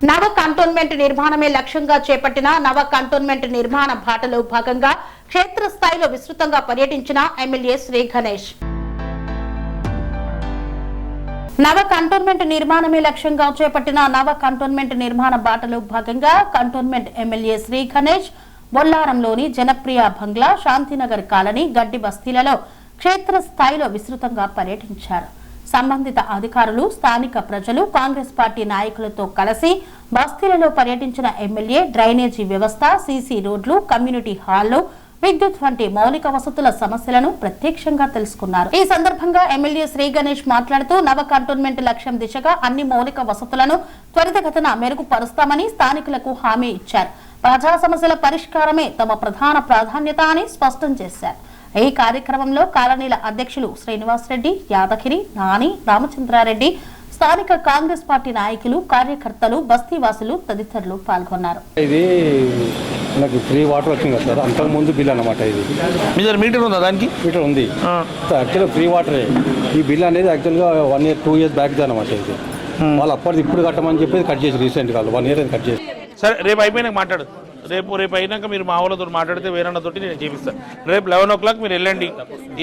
నవ కంటోన్మెంట్ నిర్మాణమే లక్ష్యంగా చేపట్టిన నవ కంటోన్మెంట్ నిర్మాణ బాటలో భాగంగా క్షేత్రస్థాయిలో విస్తృతంగా పర్యటించిన ఎమ్మెల్యే శ్రీ గణేష్. నవ కంటోన్మెంట్ నిర్మాణమే లక్ష్యంగా చేపట్టిన నవ కంటోన్మెంట్ నిర్మాణ బాటలో భాగంగా కంటోన్మెంట్ ఎమ్మెల్యే శ్రీ గణేష్ బొల్లారంలోని జనప్రియ బంగ్లా, శాంతినగర్ కాలనీ, గడ్డి బస్తీలలో క్షేత్రస్థాయిలో విస్తృతంగా పర్యటించారు. సంబంధిత అధికారులు, స్థానిక ప్రజలు, కాంగ్రెస్ పార్టీ నాయకులతో కలిసి బస్తీలలో పర్యటించిన ఎమ్మెల్యే డ్రైనేజీ వ్యవస్థ, సీసీ రోడ్లు, కమ్యూనిటీ హాల్లు, విద్యుత్ వంటి మౌలిక వసతుల సమస్యలను ప్రత్యక్షంగా తెలుసుకున్నారు. ఈ సందర్భంగా ఎమ్మెల్యే శ్రీ గణేష్ మాట్లాడుతూ నవ కంటోన్మెంట్ లక్ష్యం దిశగా అన్ని మౌలిక వసతులను త్వరితగతిన మెరుగుపరుస్తామని స్థానికులకు హామీ ఇచ్చారు. ప్రజా సమస్యల పరిష్కారమే తమ ప్రధాన ప్రాధాన్యత అని స్పష్టం చేశారు. ఈ కార్యక్రమంలో కాలనీల అధ్యక్షులు శ్రీనివాస్ రెడ్డి, యాదగిరి, నాని, రామచంద్రారెడ్డి, స్థానిక కాంగ్రెస్ పార్టీ నాయకులు, కార్యకర్తలు, బస్తీవాసులు తదితరులు పాల్గొన్నారు. ఇది నాకు ఫ్రీ వాటర్ వచ్చింది కదా సార్, అంతకు ముందు బిల్ అన్నమాట. ఇది మీ దగ్గర మీటర్ ఉందా? దానికి మీటర్ ఉంది. యాక్చువల్గా ఫ్రీ వాటరే. ఈ బిల్ అనేది యాక్చువల్గా 1 year 2 years బ్యాక్ అనమాట. ఇది వాళ్ళు అప్పటిది ఇప్పుడు కట్టమని చెప్పి కట్ చేసి రీసెంట్గా 1 year కట్ చేసి. సరే, రేపు అయిపోయినాక మాట్లాడు. రేపు అయినాక మీరు మా వాళ్ళతో మాట్లాడితే వేరన్నతోటి నేను చేపిస్తాను. రేపు 11 o'clock మీరు వెళ్ళండి,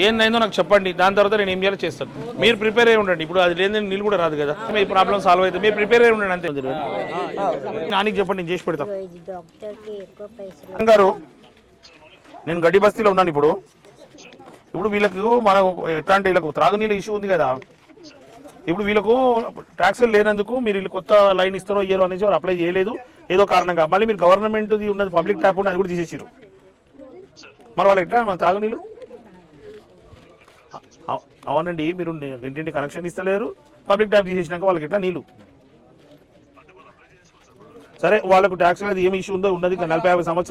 ఏందైందో నాకు చెప్పండి. దాని తర్వాత నేను ఏం చేయాలో చేస్తాను. మీరు ప్రిపేర్ అయ్యి ఉండండి. ఇప్పుడు అది లేదని నీళ్ళు కూడా రాదు కదా, మీ ప్రాబ్లం సాల్వ్ అవుతుంది. మీరు ప్రిపేర్ అయ్యి ఉండండి అంతే. నానికి చెప్పండి, నేను చేసి పెడతాను. గారు, నేను గడ్డి బస్తీలో ఉన్నాను. ఇప్పుడు వీళ్ళకు మన ఎట్లా అంటే వీళ్ళకు త్రాగునీళ్ళ ఇష్యూ ఉంది కదా. ఇప్పుడు వీళ్ళకు ట్యాక్సులు లేనందుకు మీరు వీళ్ళు కొత్త లైన్ ఇస్తారో ఇయ్యరో అనేసి వాళ్ళు అప్లై చేయలేదు ఏదో కారణంగా. మళ్ళీ మీరు గవర్నమెంట్ ఉన్నది పబ్లిక్ ట్యాప్ ఉన్నది, అది కూడా తీసేసారు. మరి వాళ్ళు ఎట్లా మన తాగునీళ్ళు? అవునండి, మీరు ఇంటింటి కనెక్షన్ ఇస్తలేరు, పబ్లిక్ ట్యాప్ తీసేసినాక వాళ్ళకి ఎట్లా నీళ్ళు? సరే, వాళ్ళకు ట్యాక్స్ అనేది ఏమి ఇష్యూ ఉందో ఉన్నది 40-50 సంవత్సరాలు